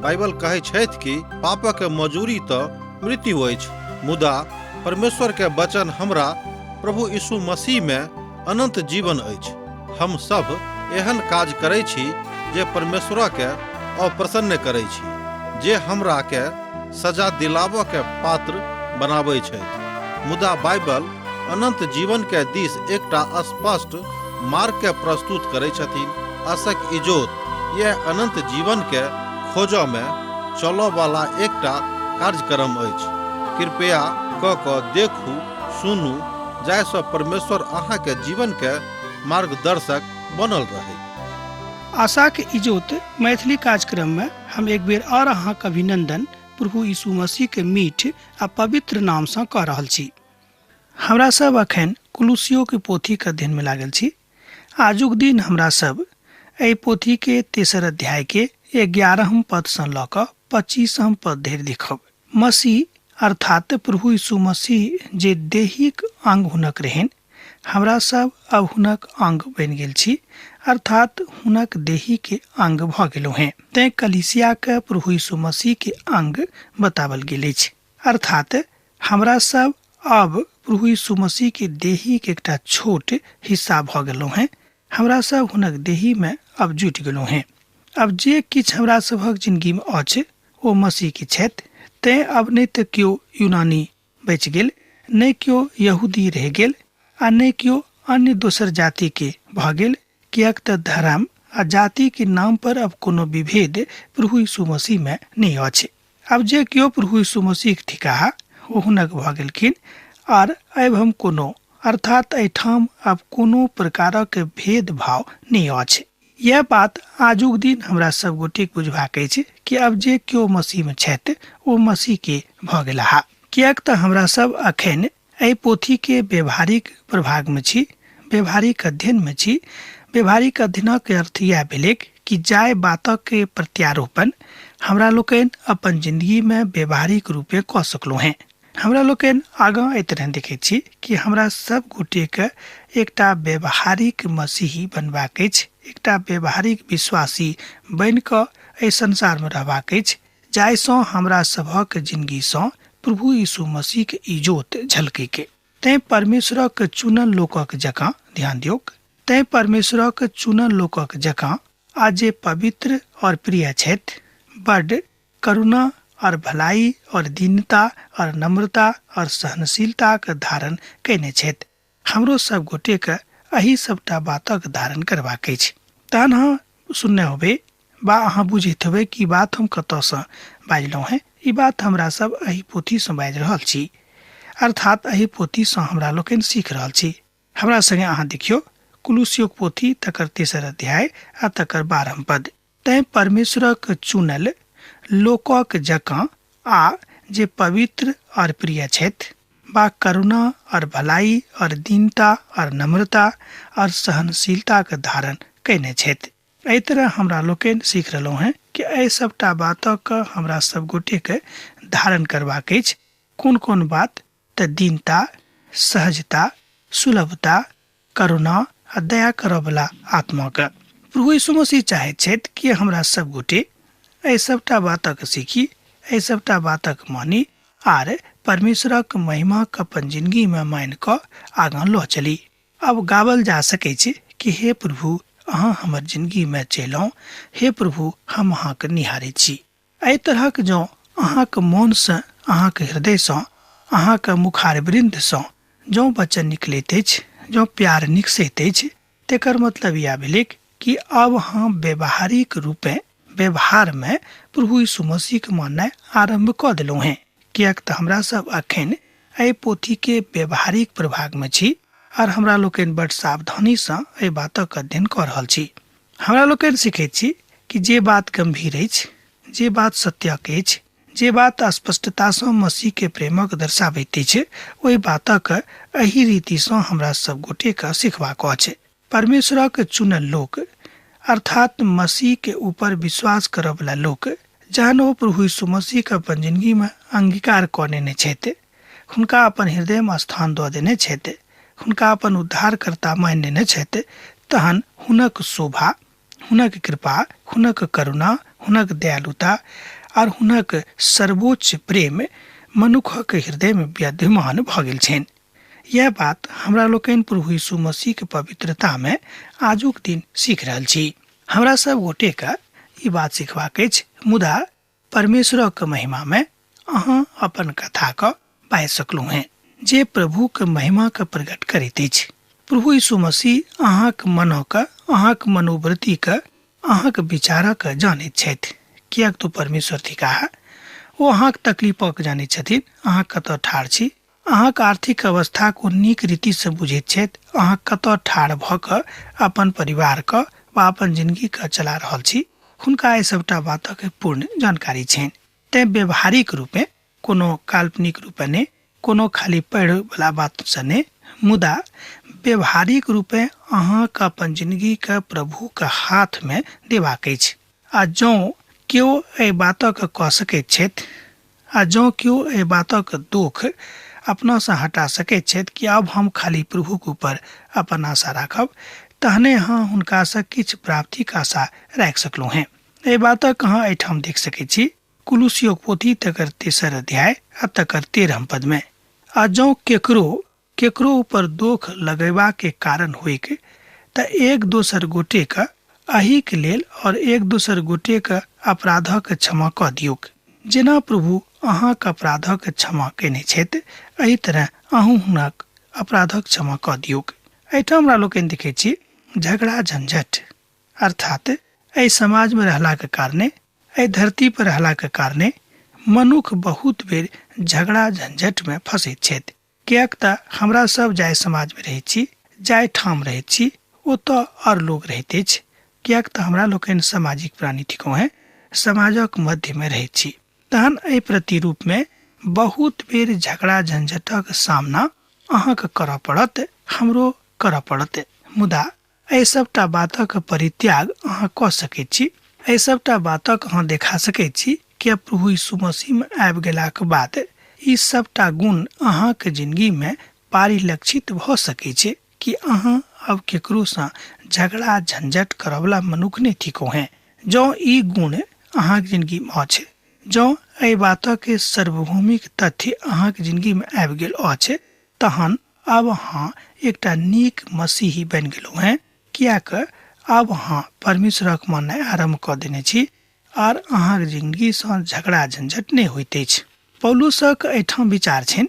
Bible कहै छथि कि पापक मजूरी तऽ मृत्यु अछि, मुदा परमेश्वर के वचन हमरा प्रभु यीशु मसीह में अनंत जीवन अछि। हम सब एहन काज करै छी जे परमेश्वर के अप्रसन्न करै छी, जे हमरा के सजा दिलाबऽ के पात्र बनाबै छथि। मुदा बाइबल अनंत जीवन के दिस एकटा स्पष्ट मार्ग के प्रस्तुत करै छथिन। आशक इजोत यह अनंत जीवन के खोजऽ में चलऽ वाला एकटा कार्यक्रम अछि। कृपया कऽ देखू, सुनू, जाहिसँ परमेश्वर अहाँ के जीवन के मार्गदर्शक बनल रहे। आशा के इजोत मैथिली कार्यक्रम में हम एक बेर और अहाँ के अभिनंदन प्रभु यीशु मसीह के मीठ आ पवित्र नाम से कह रहल छी। हमरा सब अखन कुलुसियो के पोथी के अध्ययन में लागल छी। आजुक दिन हमरा सब एहि पोथी के तेसर अध्याय के 11 पद से लऽ कऽ 25 पद धरि देखब। मसीह अर्थात प्रभु यीशु मसीह जे देहिक अंग हुनक रहन, हमरा सब अब हुनक अंग बनि गेल छी, अर्थात हुनक देही के अंग भ गेलहुँ हैं। तैं कलीसिया के प्रभु यीशु मसीह के अंग बतावल गेल अछि, अर्थात हमरा सब अब प्रभु यीशु मसीह के देही के एकटा छोट हिस्सा भ गेलहुँ हैं। हमरा सब हुनक देही में अब जुटि गेलहुँ हैं। अब जे किछ हमरा सभक जिंदगी में अछि ओ मसीह के छथि। तैं अब नहि तऽ केओ यूनानी बचि गेल, नहि केओ यहूदी रह गेल, आ नहि केओ अन्य दोसर जाति के भ गेल, कियाक तऽ धर्म आ जाति के नाम पर अब कोनो विभेद प्रभु यीशु मसीह में नहीं अछि। अब जे केओ प्रभु यीशु मसीह के ठिकाहा ओ हुनक भ गेलखिन, और अब हम कोनो अर्थात एठाम अब कोनो प्रकारक भेदभाव नहीं अछि। यह बात आजुक दिन हमरा सब गोटे बुझबाक अछि कि अब जे केओ मसीह में छथि ओ मसीह के भ गेलाह। कियाक तऽ हमरा सब अखन एहि पोथी के व्यवहारिक प्रभाग में छी, व्यवहारिक अध्ययन में छी। व्यवहारिक अध्ययन के अर्थ यह भेलै कि जाय बातक के प्रत्यारोपण हमरा लोकनि अपन जिंदगी में व्यवहारिक रूपे कऽ सकलहुँ हैं। हमरा लोकनि आगाँ एहि तरह देखै छी कि हमरा सब गोटे के एकटा व्यवहारिक मसीही बनबाक अछि, एकटा व्यवहारिक विश्वासी बनि कऽ एहि संसार में रहबाक अछि, जाहिसँ हमरा सभक जिंदगी सँ प्रभु यीशु मसीह के इजोत झलकै के। तैं परमेश्वरक चुनल लोकक जकाँ ध्यान दियौक, तैं परमेश्वरक चुनल लोकक जकाँ आ जे पवित्र और प्रिय छथि, बड़ करुणा और भलाई और दीनता और नम्रता और सहनशीलता के धारण कैने छथि। हमरो सब गोटे के एही सबटा बातक धारण करबाक अछि। तहन अहाँ सुनने होबे बा अहाँ बुझैत होबे कि बात हम कतऽसँ बाजलहुँ हैं। ई बात हमरा सब एही पोथी सँ बाजि रहल छी, अर्थात एही पोथी सँ हमरा लोकनि सीख रहल छी। हमरा संगे अहाँ देखियौ कुलुसियो पोथी तकर 3 अध्याय आ तकर 12 पद। तैं परमेश्वरक चुनल लोकक जकाँ आ जे पवित्र और प्रिय छथि, बा करुणा और भलाई और दीनता और नम्रता और सहनशीलता के धारण कैने छथि। एहि तरह हमरा लोकनि सीख रहलहुँ हैं कि एहि सबटा बातक हमरा सब गोटे के धारण करबाक अछि। कोन कोन बात? तऽ दीनता, सहजता, सुलभता, करुणा आ दया करऽ वाला आत्मा के। प्रभु यीशु मसीह चाहैत छथि कि हमरा सब गोटे एहि सबटा बातक सीखी, एहि सबटा बातक मानी, आर परमेश्वरक महिमा के अपन जिंदगी में मान कऽ आगाँ लऽ चली। अब गावल जा सकै छै कि हे प्रभु अहाँ हमर जिंदगी में चलि आउ, हे प्रभु हम अहाँके निहारै छी। एहि तरहक जँ अहाँके मोन से, अहाँके हृदय सँ, अहाँके मुखारवृंद सँ जँ वचन निकलैत अछि, जँ प्यार निकसैत अछि, तेकर मतलब यह भेलै कि अब अहाँ व्यवहारिक रूपे व्यवहार में प्रभु यीशु मसीह के माननाइ आरंभ कऽ देलहुँ हैं। कियाक तऽ हमरा सब अखन एहि पोथी के व्यवहारिक प्रभाग में छी, और हमरा लोकनि बड़ सावधानी सँ एहि बातक अध्ययन कऽ रहल छी। हमरा लोकनि सीखैत छी कि जे बात गंभीर अछि, जे बात सत्यक अछि, जे बात स्पष्टता सँ मसीह के प्रेमक दर्शाबैत अछि, ओहि बातक एही रीति सँ हमरा सब गोटे के सिखबाक अछि। परमेश्वरक चुनल लोक अर्थात मसीह के ऊपर विश्वास करऽ वाला लोक जहन ओ प्रभु यीशु मसीह के अपन जिंदगी में अंगीकार कऽ लेने छथि, हुनका अपन हृदय में स्थान दऽ देने छथि, हुनका अपन उद्धारकर्ता मानि लेने छथि, तहन हुनक शोभा, हुनक कृपा, हुनक करुणा, हुनक दयालुता और हुनक सर्वोच्च प्रेम मनुष्यक हृदय में विद्यमान भ गेल छनि। यह बात हमरा लोकनि प्रभु यीशु मसीह के पवित्रता में आजुक दिन सीख रहल छी। हमरा सब गोटे का ई बात सिखबाक अछि, मुदा परमेश्वरक महिमा में अहाँ अपन कथा क पाइ सकलू हैं जे प्रभु के महिमा के प्रकट करैत अछि। प्रभु यीशु मसीह अहाँक मनक, अहाँक मनोवृत्ति के, अहाँक विचारक जानैत छथि। कियाक तो परमेश्वर थिकाह ओ अहाँक तकलीफक जानैत छथिन। अहाँ कतऽ ठाढ़ छी, अहाँक आर्थिक अवस्था को नीक रीति से बुझैत छथि। अहाँ कतऽ ठाढ़ भऽ कऽ अपन परिवार क वा अपन जिंदगी के चला रहल छी, हुनका एहि सबटा बातक पूर्ण जानकारी छनि। तें व्यवहारिक रूपे, कोनो काल्पनिक रूपे ने, कोनो खाली पढ़े वाला बात से ने, मुदा व्यवहारिक रूपे अहाँक अपन जिंदगी के प्रभु के हाथ में देबाक अछि। आ जौं केओ एहि बातक कह सकैत छथि, आ जौं केओ एहि बातक दुख अपना से हटा सकैत छथि कि अब हम खाली प्रभु के ऊपर अपन आशा राखब, तहने अहाँ हुनका से किछु प्राप्तिक आशा राखि सकलू हैं। एहि बातक अहाँ एहिठाम देख सकैत छी कुलुसियोक पोथी तकर 3 अध्याय आ तकर 13 पद में। आ जौं केकरो ऊपर दोख लगेबा के कारण होइक त एक दोसर गोटे का अही के लेल और एक दोसर गोटे का अपराधक क्षमा कऽ दियौक। जेना प्रभु अहाँक अपराधक क्षमा केने छथि, एही तरह अहूँ हुनक अपराधक क्षमा कऽ दियौक। एहिठाम हमरा लोकनि देखै छी झगड़ा झंझट, अर्थात एहि समाज में रहला के कारणे, एहि धरती पर रहला के कारणे मनुष्य बहुत बेर झगड़ा झंझट में फंसैत छथि। कियाक त हमरा सब जाय समाज में रहै छी, जाय ठाम रहैत छी, ओतऽ और लोग रहैत अछि। कियाक त हमरा लोकनि सामाजिक प्राणी थिकौं हैं, समाजक मध्य में रहैत छी। तहन एहि प्रतिरूप में बहुत बेर झगड़ा झंझटक सामना अहाँके करऽ पड़त, हमरो करऽ पड़त। मुदा एहि सबटा बातक परित्याग अहाँ कऽ सकैत छी। एहि सबटा बातक अहाँ देखा सकैत छी कि प्रभु यीशु मसीह में आबि गेलाक बाद ई सबटा गुण अहाँके जिंदगी में परिलक्षित भ सकै छै कि अहाँ अब केकरो से झगड़ा झंझट करवला मनुष्य नहीं थिको हैं। जौं ई गुण अहाँके जिंदगी में अछि, जौं एहि बातक सार्वभौमिक तथ्य अहाँके जिंदगी में आबि गेल अछि, तहन अब अहाँ एकटा नीक मसीही बनि गेलौ हैं। कियाक अब अहाँ परमेश्वरक माननाइ आरंभ कऽ देने छी और अहाँके जिंदगी से झगड़ा झंझट नहीं होइत अछि। पौलुसक एहिठाम विचार छनि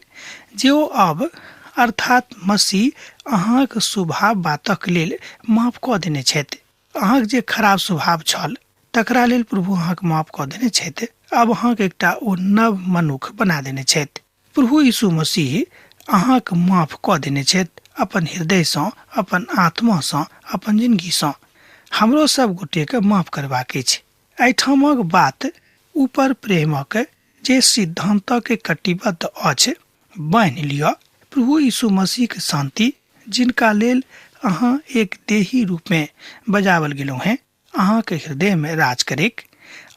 जे ओ अब अर्थात मसीह अहाँके स्वभाव बातक लेल माफ कऽ देने छथि। अहाँके जे खराब स्वभाव छल तकरा लेल प्रभु अहाँके माफ कऽ देने छथि। अब अहाँके एकटा ओ नव मनुष्य बना देने छथि। प्रभु यीशु मसीह अहाँके माफ कऽ देने छथि अपन हृदय से, अपन आत्मा से, अपन जिंदगी से। हमरो सब गोटे के माफ करबाक अछि। एहिठामक बात ऊपर प्रेमक जे सिद्धांतक कटिबद्ध अछि, बान्हि लिअ। प्रभु यीशु मसीह के शांति, जिनका लेल अहाँ एक देही रूप में बजावल गेलौ हैं, अहाँ के हृदय में राज करेक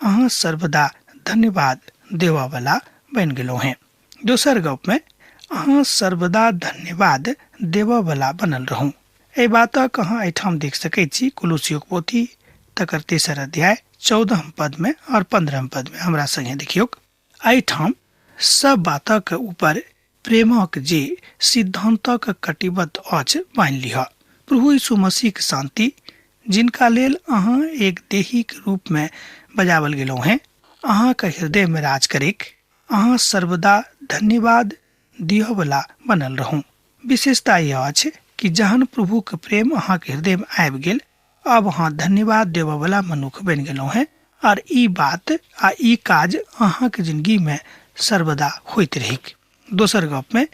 अहाँ सर्वदा धन्यवाद देवा वाला बन गेलौ हैं। दोसर गप में अहाँ सर्वदा धन्यवाद देवा वाला बनल रहूं। एहि बातक अहाँ एहिठाम देख सकैत छी कुलुसियोक पोथी तकर 3 अध्याय 14 पद में और 15 पद में। हमरा संगे देखियौ, एहिठाम सब बातक ऊपर प्रेमक जे सिद्धांतक कटिबद्ध अछि, बान्हि लिअ। प्रभु यीशु मसीह के शांति, जिनका लेल अहाँ एक देहिक रूप में बजावल गेलौ हैं, अहाँ के हृदय में राज करेक अहाँ सर्वदा धन्यवाद दिय वाला बनल रहूं। विशेषता यह अछि कि जहन प्रभु के प्रेम अहाँ के हृदय में आबि गेल, अब अहाँ धन्यवाद देवा वाला मनुष्य बन गेलौ हैं और ई बात आ ई काज अहाँ के जिंदगी में सर्वदा होइत रहेक। दोसर गप में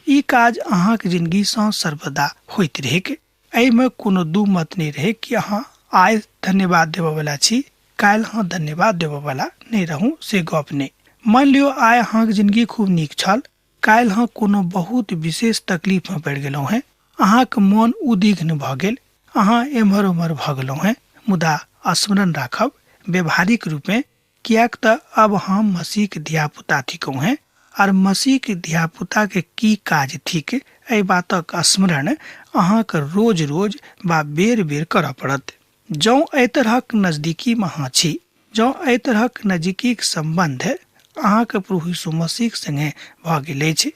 ई काज अहाँ के जिंदगी से सर्वदा होइत रहेक। एहि में कोनो दू मत नहीं रहे कि अहाँ आइ धन्यवाद देवा वाला छी, काल्हि अहाँ धन्यवाद देवा वाला नहीं रहूं, से गप नहीं। मान लियो आइ अहाँ के जिंदगी खूब नीक छल, काल्हि अहाँ कोनो बहुत विशेष तकलीफ में पड़ि गेलौ हैं, अहाँ के मन उद्विग्न भ गेल, अहाँ एम्हर उम्हर भ गेलौ हैं। मुदा स्मरण राखब व्यवहारिक रूप में, कियाक त अब हम मसीह के धिया पुता थिकौ हैं और मसीह के धिया पुता के की काज थिक, एहि बातक स्मरण अहाँ के रोज रोज बा बेर बेर करऽ पड़त। जौं एहि तरहक नजदीकी में अहाँ छी, जौं एहि तरहक नजदीकीक संबंध अहाँके प्रभु यीशु मसीह संगे भऽ गेल अछि,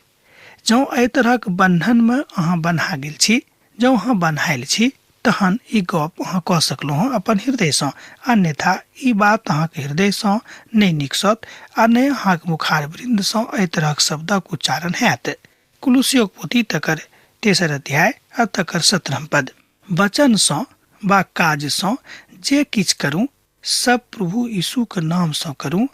जौं एहि तरहक बंधन में अहाँ बन्हा गेल छी, जौं अहाँ बन्हायल छी, तहन ई गप अहाँ कह सकलहुँ हँ अपन हृदयसँ। अन्यथा ई बात अहाँके हृदयसँ नहि निकसत आ नहि अहाँके मुखार वृंदसँ एहि तरहक शब्दक उच्चारण हैत। कुलुस्सियोक पोथी तकर 3 अध्याय आ तकर 17 पद। वचनसँ वा काजसँ जे किछु करूँ सब प्रभु यीशुके नामसँ करूँ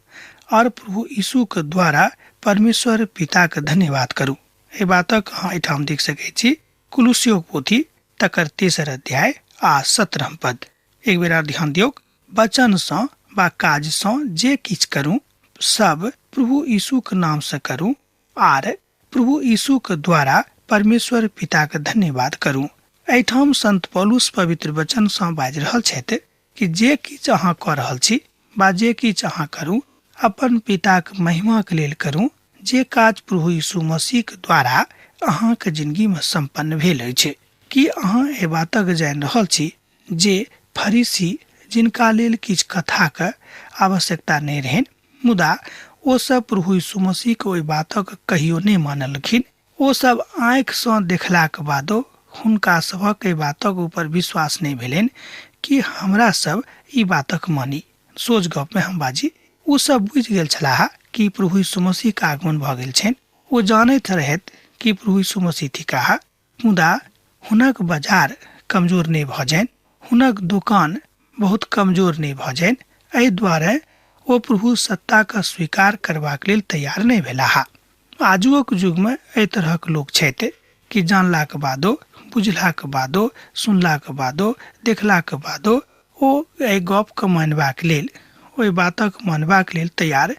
और प्रभु यीशुके द्वारा परमेश्वर पिताके धन्यवाद करूँ। एहि बातक अहाँ एहिठाम देख सकैत छी कुलुस्सियोक पोथी तकर 3 अध्याय आ 17 पद। एक बेर ध्यान दियौ, वचनसँ वा काजसँ जे किछु करूँ सब प्रभु यीशुके नामसँ करूँ आर प्रभु यीशुके द्वारा परमेश्वर पिताके धन्यवाद करूँ। एहिठाम संत पौलुस पवित्र वचनसँ बाजि रहल छथि कि जे किछु अहाँ कऽ रहल छी वा जे किछु अहाँ करूँ अपन पिताके महिमाके लेल करूँ, जे काज प्रभु यीशु मसीहके द्वारा अहाँके जिंदगीमे संपन्न भेल अछि। कि अहाँ एहि बातक जानि रहल छी जे फरीसी जिनका लेल किछु कथाके आवश्यकता नहि रहनि, मुदा ओ सब प्रभु यीशु मसीहके ओहि बातक कहियो नहि मानलखिन। ओ सब आँखिसँ देखलाक बादो हुनका सभक एहि बातक ऊपर विश्वास नहि भेलनि कि हमरा सब ई बातक मानी। सोझ गपमे हम बाजी, ओ सब बुझि गेल छलाह कि प्रभु यीशु मसीहके आगमन भऽ गेल छनि। ओ जानैत रहथि कि प्रभु यीशु मसीह थिकाह, मुदा हुनक बाजार कमजोर नहि भऽ जानि, हुनक दुकान बहुत कमजोर नहि भऽ जानि। एहि दुआरे ओ प्रभु सत्ताके स्वीकार करबाक लेल तैयार नहि भेलाह। आजुक युगमे एहि तरहक लोक छथि कि जानलाक बादो, बुझलाक बादो, सुनलाक बादो, देखलाक बादो ओ एहि गपके मानबाक लेल, ओहि बातक मानबाक लेल तैयार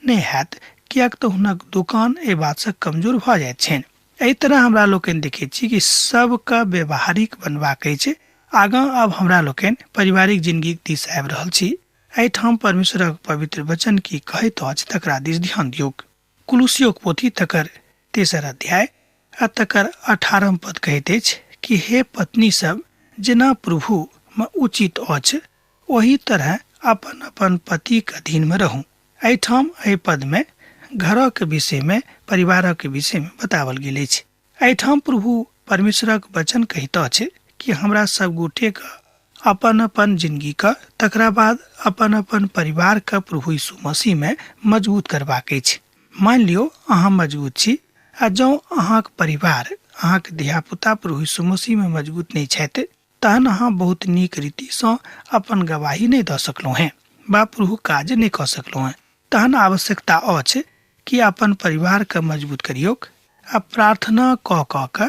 नहि हैत, किएक तऽ हुनक दुकान एहि बातसँ कमजोर भऽ जाइत छनि। एहि तरह हमरा लोकनि देखैत छी कि सबके व्यवहारिक बनबाक अछि। आगाँ अब हमरा लोकनि पारिवारिक जिंदगीक दिस आबि रहल छी। एहिठाम परमेश्वरक पवित्र वचन की कहैत अछि तकरा दिस ध्यान दियौ। कुलुस्सियोक पोथी तकर 3 अध्याय आ तकर 18 पद कहैत अछि कि हे पत्नी सब, जेना प्रभु में उचित अछि ओही तरह अपन अपन पतिक अधीन में रहू। एहिठाम एहि पद में घरक विषय में, परिवारक विषय में बतावल गेल अछि। एहिठाम प्रभु परमेश्वरक वचन कहैत अछि कि हमरा सब गोटे के अपन अपन जिंदगी का, तकरा बाद अपन अपन परिवार का प्रभु यीशु मसीह में मजबूत करबाक अछि। मान लियो अहाँ मजबूत छी आ जौं अहाँक परिवार, अहाँक धियापुता प्रभु यीशु मसीह में मजबूत नहीं छथि, तहन अहाँ बहुत नीक रीतिसँ अपन गवाही नहीं दऽ सकलहुँ हैं वा प्रभु काज नहीं कऽ सकलहुँ हैं। तहन आवश्यकता अछि कि अपन परिवार के मजबूत करियौक आ प्रार्थना कऽ के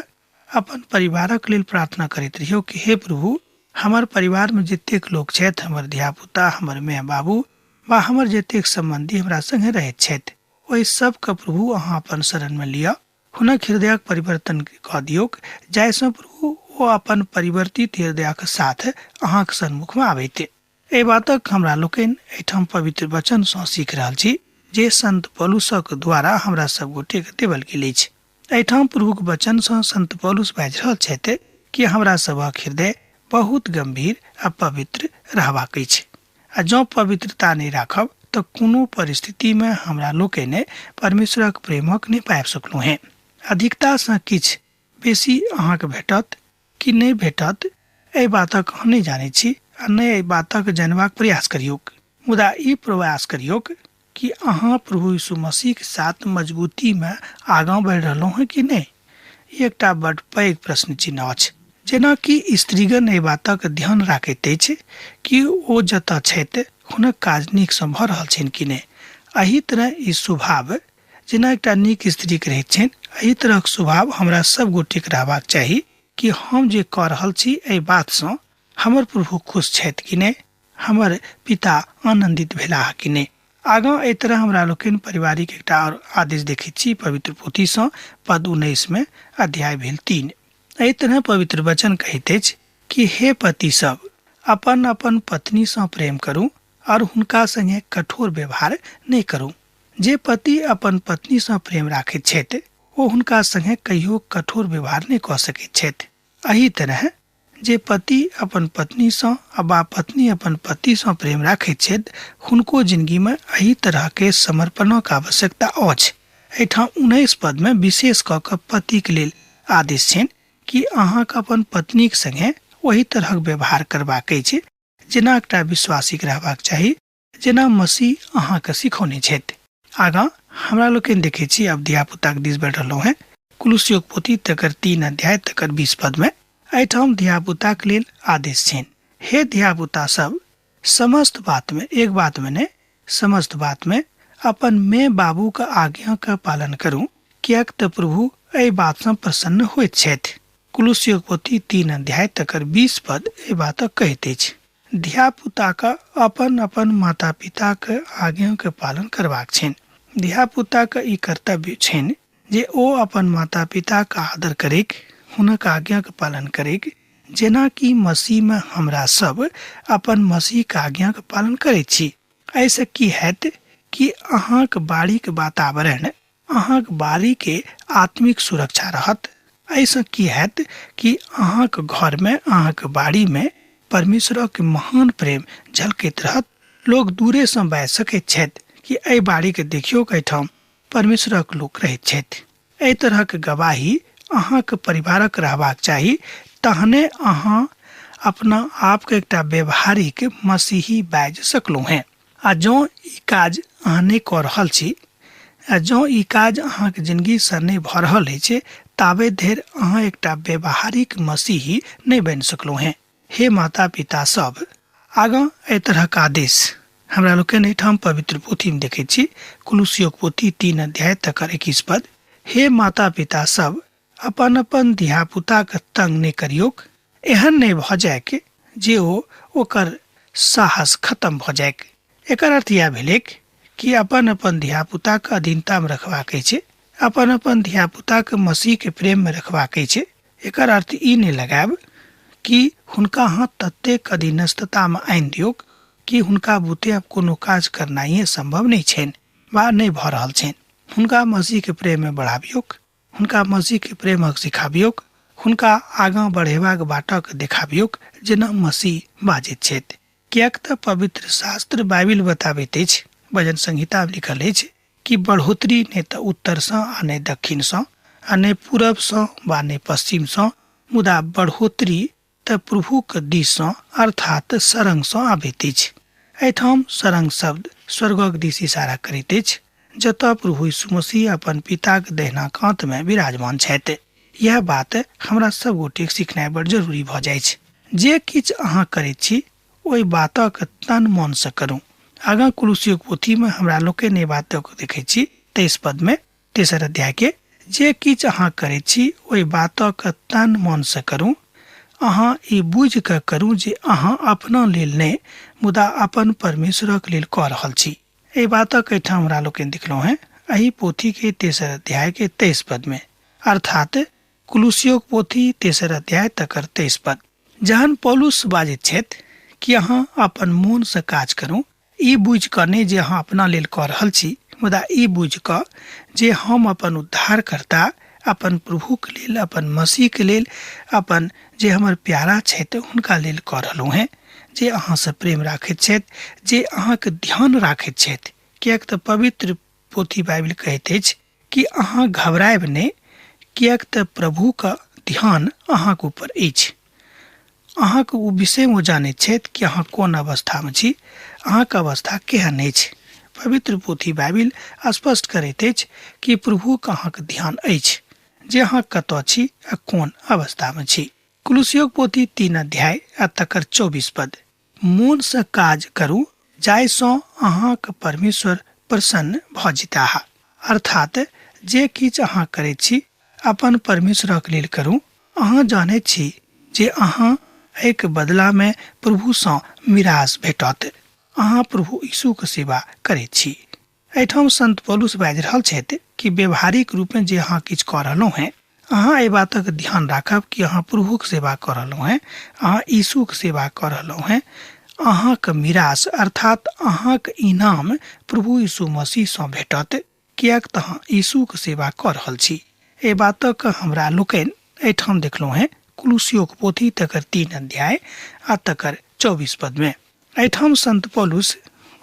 अपन परिवारक लेल प्रार्थना करैत रहियौ कि हे प्रभु, हमर परिवार में जतेक लोक छथि, हमर धियापुता, हमर माय बाबू वा हमर जतेक सम्बन्धी हमरा संगे रहैत छथि, ओहि सबके प्रभु अहाँ अपन शरण में लिअ, हुनक हृदयक परिवर्तन कऽ दियौक, जाहिसँ प्रभु ओ अपन परिवर्तित हृदयक साथ अहाँक सन्मुख में आबैत। एहि बातक हमरा लोकनि एहिठाम पवित्र वचनसँ सीख रहल छी जे संत पौलुसक द्वारा हमरा सब गोटे के देवल गेल अछि। एहिठाम प्रभुक वचनसँ संत पौलुस बाजि रहल छथि कि हमरा सभक हृदय बहुत गंभीर आ पवित्र रहबाक अछि। आ जँ पवित्रता नहि राखब तऽ कोनो परिस्थिति में हमरा लोकनि परमेश्वरक प्रेमक नहि पाबि सकलहुँ हैं। अधिकतासँ किछु बेसी अहाँके भेटत कि नहि भेटत, एहि बातक हम नहि जानै छी आ नहि एहि बातक जानबाक प्रयास करियौक। मुदा ई प्रयास करियौक कि अहाँ प्रभु यीशु मसीह के साथ मजबूती में आगाँ बढ़ि रहलहुँ हैं कि नहि। ई एकटा बड़ पैघ प्रश्न चिन्ह अछि। जेना कि स्त्रीगण एहि बातक ध्यान राखैत अछि कि ओ जतऽ छथि हुनक काज नीकसँ भऽ रहल छनि कि नहि। एही तरह ई स्वभाव जेना एकटा नीक स्त्रीके रहैत छनि, एही तरहक स्वभाव हमरा सब गोटेके रहबाक चाही कि हम जे कऽ रहल छी एहि बातसँ हमर प्रभु खुश छथि कि नहि, हमर पिता आनन्दित भेलाह कि नहि। आगाँ एहि तरह हमरा लोकनि पारिवारिक एकटा आओर आदेश देखैत छी पवित्र पोथीसँ पद 19 में अध्याय भेल 3। एहि तरह पवित्र वचन कहैत अछि कि हे पति सब, अपन अपन पत्नीसँ प्रेम करू और हुनका संगे कठोर व्यवहार नहीं करू। जे पति अपन पत्नीसँ प्रेम राखैत छथि ओ हुनका संगे कहियो कठोर व्यवहार नहीं कऽ सकैत छथि। एही तरह जे पति अपन पत्नी सँ वा पत्नी अपन पति सँ प्रेम राखैत छथि हुनको जिंदगी में एही तरह के समर्पणक आवश्यकता अछि। एहिठाम 19 पद में विशेष कऽ कऽ पति के लेल आदेश छनि कि अहाँके अपन पत्नीक संगे ओही तरहक व्यवहार करबाक अछि जेना एकटा विश्वासिक रहबाक चाही, जेना मसीह अहाँके सिखौने छथि। आगाँ हमरा लोकनि देखै छी, अब धिया पुताक दिस बढ़ रहलहुँ हैं। कुलुस्सियोक पोथी तकर 3 अध्याय तकर 20 पद में एहिठाम धिया पुताक लेल आदेश छनि, हे धिया पुता सब, समस्त बात में, एक बात में ने, समस्त बात में अपन माय बाबू के आज्ञा का पालन करूं, कियाक त प्रभु एहि बात सँ प्रसन्न होइत छथि। कुलुस्सियोक पोथी 3 अध्याय तकर 20 पद एहि बात कहैत अछि। धिया पुता का अपन अपन माता पिता के आज्ञा के पालन करबाक छनि। धिया पुता के ई कर्तव्य छनि जे ओ अपन माता पिता का आदर करेक, हुनक आज्ञा के पालन करेक, जेना कि मसीह में हमरा सब अपन मसीह के आज्ञा के पालन करैत छी। ऐसे की हैत कि अहाँक बाड़ी के वातावरण, अहाँक बाड़ी के आत्मिक सुरक्षा रहत। ऐसा की हैत कि अहाँक घर में, अहाँक बाड़ी में परमेश्वरक महान प्रेम झलकैत रहत। लोग दूरे सँ बाजि सकैत छथि कि एहि बाड़ी के देखियो एहिठाम परमेश्वरक लोक रहैत छथि। एहि तरहक गवाही अहाँके परिवारक रहबाक चाही, तहने अहाँ अपना आप के एकटा व्यवहारिक मसीही बाजि सकलहुँ हैं। आ जँ ई काज अहाँ नहि कऽ रहल छी, आ जँ ई काज अहाँके जिंदगी सँ नहि भऽ रहल अछि, ताबे धरि अहाँ एकटा व्यवहारिक मसीही नहि बनि सकलहुँ हैं। हे माता पिता सब, आगाँ एहि तरहक आदेश हमरा लोकनि एहिठाम पवित्र पोथी में देखैत छी। कुलुस्सियोक पोथी 3 अध्याय तकर 21 पद, हे माता पिता सब, अपन अपन धिया पुता के तंग नहि करियोक, एहन नहि भऽ जाय जे ओकर साहस खत्म भऽ जाय। एकर अर्थ यह भेलै कि अपन अपन धिया पुता के अधीनता में रखबाक छै, अपन अपन धिया पुता के मसीह के प्रेम में रखबाक छै। एकर अर्थ ई नहि लगायब कि हुनका अहाँ ततेक अधीनस्थता में आनि दियौक कि हुनका बुते आब कोनो काज करनाइए संभव नहि छनि वा नहि भऽ रहल छनि। हुनका मसीह के प्रेम में बढ़ाबियौक, हुनका मसीह के प्रेमक सिखाबियौक, हुनका आगाँ बढ़ेबाक बाटक देखाबियौक जेना मसीह बाजैत छथि। कियाक त पवित्र शास्त्र बाइबिल बताबैत अछि, भजन संहिता में लिखल अछि कि बढ़ोतरी ने त उत्तर सँ आ ने दक्षिण सँ आ ने पूरब सँ वा ने पश्चिम सँ, मुदा बढ़ोतरी त प्रभुक दिस सँ अर्थात सरंग सँ आबैत अछि। एहिठाम सरंग शब्द स्वर्गक दिस इशारा करैत अछि, जतऽ प्रभु यीशु मसीह अपन पिताक दहिना कांत में विराजमान छथि। यह बात हमरा सब गोटे सीखनाइ बड़ जरूरी भऽ जाइ छै। जे किछु अहाँ करैत छी ओहि बातक तन मन से करू। आगाँ कुलुस्सियोक पोथी में हमरा लोकनि एहि बातक देखै छी 23 पद में 3 अध्याय के, जे किछु अहाँ करैत छी ओहि बातक तन मन से करू। अहाँ ई बुझ कऽ करू जे अहाँ अपना लेल नहि मुदा अपन परमेश्वरक लेल कऽ रहल छी। एहि बातक एहिठाम हमरा लोकनि देखलहुँ हैं एही पोथी के 3 अध्याय के 23 पद में, अर्थात कुलुस्सियोक पोथी 3 अध्याय तकर 23 पद। जहन पौलुस बाजैत छथि कि अहाँ अपन मोन से काज करू, ई बुझ कऽ नहि जे अहाँ अपना लेल कऽ रहल छी, मुदा ई बुझ कऽ जे हम अपन उद्धारकर्ता, अपन प्रभुक लेल, अपन मसीह के लेल, अपन जे हमर प्यारा छथि हुनका लेल कऽ रहलहुँ हैं, जे अहाँ से प्रेम राखैत छथि, जे अहाँके ध्यान राखैत छथि। कियाक त पवित्र पोथी बाइबिल कहैत अछि कि अहाँ घबरायब नहि, कियाक त प्रभु का ध्यान अहाँके ऊपर अछि। अहाँके ओ विषय में जानैत छथि कि अहाँ कोन अवस्था में छी, अहाँके अवस्था केहन अछि। पवित्र पोथी बाइबिल स्पष्ट करैत अछि कि प्रभुके अहाँके ध्यान अछि जे अहाँ कतऽ छी आ कोन अवस्था में छी। कुलुस्सियोक पोथी 3 अध्याय आ तकर 24 पद, मोन से काज करू जाहिसँ अहाँके परमेश्वर प्रसन्न भऽ जेताह। अर्थात जे किछु अहाँ करैत छी अपन परमेश्वरक लेल करू। अहाँ जानैत छी जे अहाँ एक बदला में प्रभु सँ मिरास भेटत। अहाँ प्रभु यीशु के सेवा करैत छी। एहिठाम संत पौलुस बाजि रहल छथि कि व्यवहारिक रूप में जे अहाँ किछु कऽ रहलहुँ हैं, अहाँ एहि बातक ध्यान राखब कि अहाँ प्रभुक सेवा कऽ रहलहुँ हैं, अहाँ यीशुक सेवा कऽ रहलहुँ हैं। अहाँके मिरास अर्थात अहाँके इनाम प्रभु यीशु मसीह सँ भेटत, कियाक त अहाँ यीशुके सेवा कऽ रहल छी। एहि बातक हमरा लोकनि एहिठाम देखलहुँ हैं कुलुसियोक पोथी तकर 3 अध्याय आ तकर 24 पद में। एठाम संत पौलुस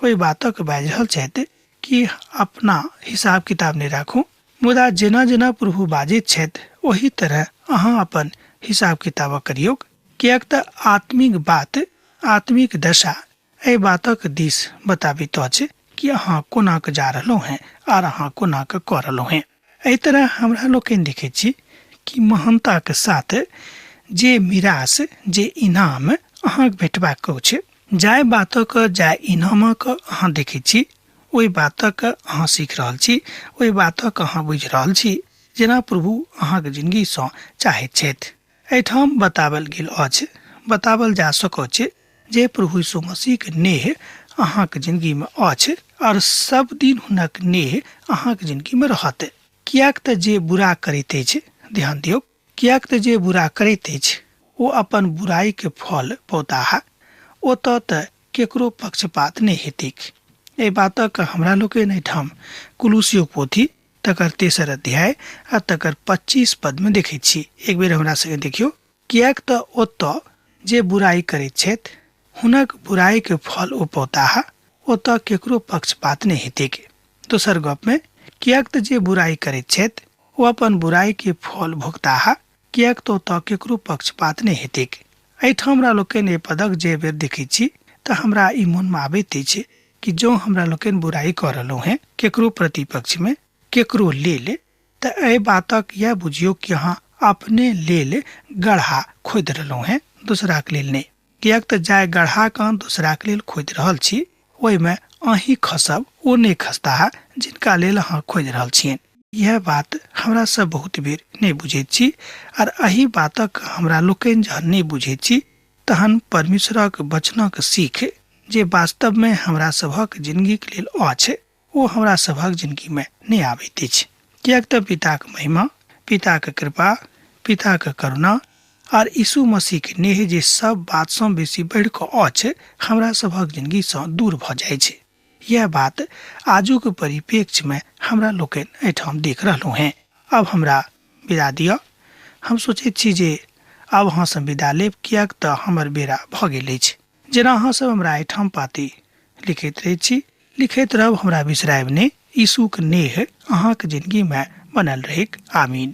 ओहि बातक बाजि रहल छथि कि अपना हिसाब किताब नहि राखू, मुदा जेना जेना प्रभु बाजैत छथि ओही तरह अहाँ अपन हिसाब किताब करियौ, किएक तऽ आत्मिक बात, आत्मिक दशा एहि बातक दिस बताबैत अछि कि अहाँ कोना के जा रहलहुँ हैं आर अहाँ कोना के कऽ रहलहुँ हैं। एहि तरह हमरा लोकनि देखैत छी कि महानता के साथ जे मिरास, जे इनाम अहाँके भेटबाक छै, जाहि बातक जाहि इनामक अहाँ देखैत छी, ओहि बातक अहाँ सीख रहल छी, ओहि बातक अहाँ बुझि रहल छी जेना प्रभु अहाँके जिंदगीसँ चाहैत छथि। एहिठाम बताओल गेल अछि, बताओल जा सकैत छै जे प्रभु यीशु मसीहके नेह अहाँके जिंदगीमे अछि और सब दिन हुनक नेह अहाँके जिंदगीमे रहत। किएक तऽ जे बुरा करैत अछि, ध्यान दियौ, किएक तऽ जे बुरा करैत अछि ओ अपन बुराई के फल पौताहा, ओतऽ तऽ केकरो पक्षपात नहि हेतिक। एहि बातक हमरा लोकनि एहिठाम कुलुसियो पोथी तकर 3 अध्याय आ तकर 25 पद में देखैत छी। एक बेर हमरा संगे देखियौ, किएक तऽ ओतऽ जे बुराई करैत छथि हुनक बुराई के फल ओ पौताहा, ओतऽ केकरो पक्षपात नहि हेतिक। दोसर गप में, किएक तऽ जे बुराई करैत छथि ओ अपन बुराई के फल भोगताहा, किएक तऽ ओतऽ केकरो पक्षपात नहि हेतिक। एहिठाम हमरा लोकनि एहि पदक जे बेर देखैत छी तऽ हमरा ई मोनमे आबैत अछि कि जो हमरा लोकनि बुराई कऽ रहलहुँ हैं केकरो प्रतिपक्ष में, केकरो लेल, तऽ एहि बातक यह बुझियौ कि अहाँ अपने लेल गड्ढा खोदि रहलहुँ हैं, दूसरा के लेल नहि। किएक तऽ जाहि गड्ढा के दूसरा के लेल खोदि रहल छी ओहिमे अहीं खसब, ओ नहि खसता जिनका लेल अहाँ खोदि रहल छियनि। यह बात हमरा सब बहुत बेर नहीं बुझैत छी, और एही बातक हमरा लोकनि जहन नहीं बुझैत छी तहन परमेश्वरक वचनक सीख जे वास्तव में हमरा सभक जिंदगी के लेल अछि ओ हमरा सभक जिंदगी में नहीं आबैत अछि। किएक तऽ पिताक महिमा, पिताक कृपा, पिताक करुणा और यीशु मसीह के नेह जे सब बात से बेसी बढ़ि कऽ अछि हमरा सभक जिंदगी से दूर भऽ जाइ छै। यह बात आजुक परिप्रेक्ष्य में हमरा लोकनि एहिठाम देख रहलहुँ हैं। अब हमरा विदा दिअ। हम सोचैत छी जे अब अहाँ से विदा लेब, किएक तऽ हमर बेरा भऽ गेल अछि। जेना अहाँ सब हमरा एहिठाम पाती लिखैत रहै छी, लिखैत रहब, हमरा बिसरायब नहि। यीशु के नेह अहाँके जिंदगी में बनल रहेक। आमीन।